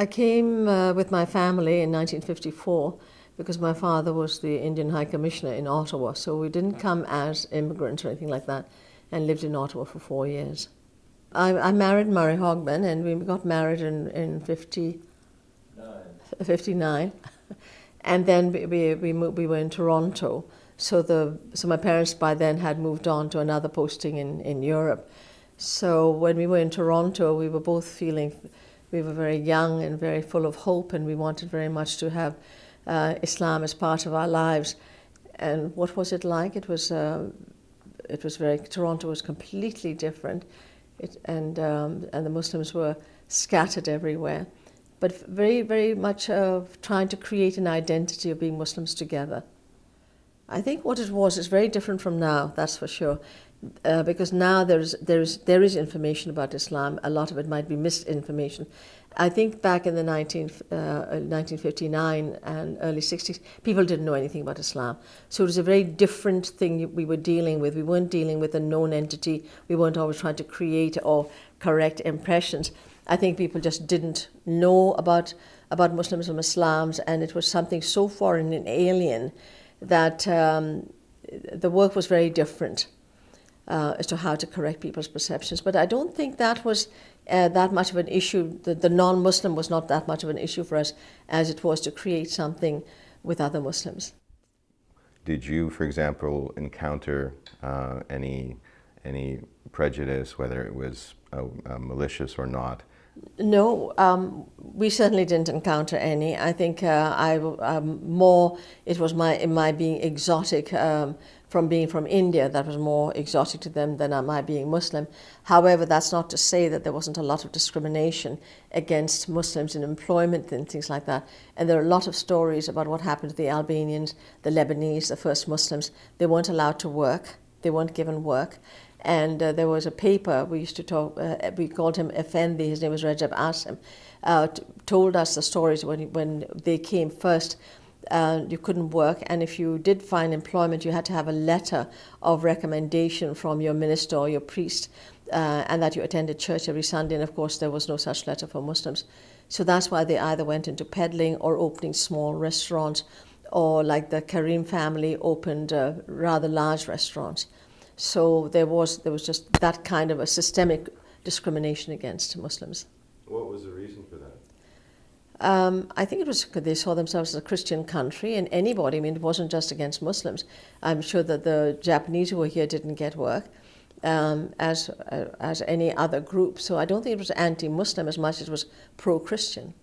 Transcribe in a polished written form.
I came with my family in 1954 because my father was the Indian High Commissioner in Ottawa, so we didn't come as immigrants or anything like that, and lived in Ottawa for 4 years. I married Alia Hogben, and we got married in 59. And then we were in Toronto. So my parents by then had moved on to another posting in Europe. So when we were in Toronto, we were both feeling we were very young and very full of hope, and we wanted very much to have Islam as part of our lives. And what was it like? It was Toronto was completely different, and the Muslims were scattered everywhere, but very, very much trying to create an identity of being Muslims together. I think what it was is very different from now, that's for sure, because now there is information about Islam. A lot of it might be misinformation. I think back in the 1959 and early 60s, people didn't know anything about Islam. So it was a very different thing we were dealing with. We weren't dealing with a known entity. We weren't always trying to create or correct impressions. I think people just didn't know about Muslims and Islams, and it was something so foreign and alien that the work was very different as to how to correct people's perceptions. But I don't think that was that much of an issue. The non-Muslim was not that much of an issue for us as it was to create something with other Muslims. Did you, for example, encounter any prejudice, whether it was malicious or not? No, we certainly didn't encounter any. I think it was my being exotic from being from India that was more exotic to them than my being Muslim. However, that's not to say that there wasn't a lot of discrimination against Muslims in employment and things like that. And there are a lot of stories about what happened to the Albanians, the Lebanese, the first Muslims. They weren't allowed to work. They weren't given work. And there was a paper, we used to talk, we called him Effendi, his name was Rajab Asim, told us the stories when they came first. You couldn't work, and if you did find employment, you had to have a letter of recommendation from your minister or your priest, and that you attended church every Sunday, and of course there was no such letter for Muslims. So that's why they either went into peddling or opening small restaurants, or like the Karim family opened rather large restaurants. So there was just that kind of a systemic discrimination against Muslims. What was the reason for that? I think it was because they saw themselves as a Christian country, and anybody, I mean, it wasn't just against Muslims. I'm sure that the Japanese who were here didn't get work as any other group. So I don't think it was anti-Muslim as much as it was pro-Christian.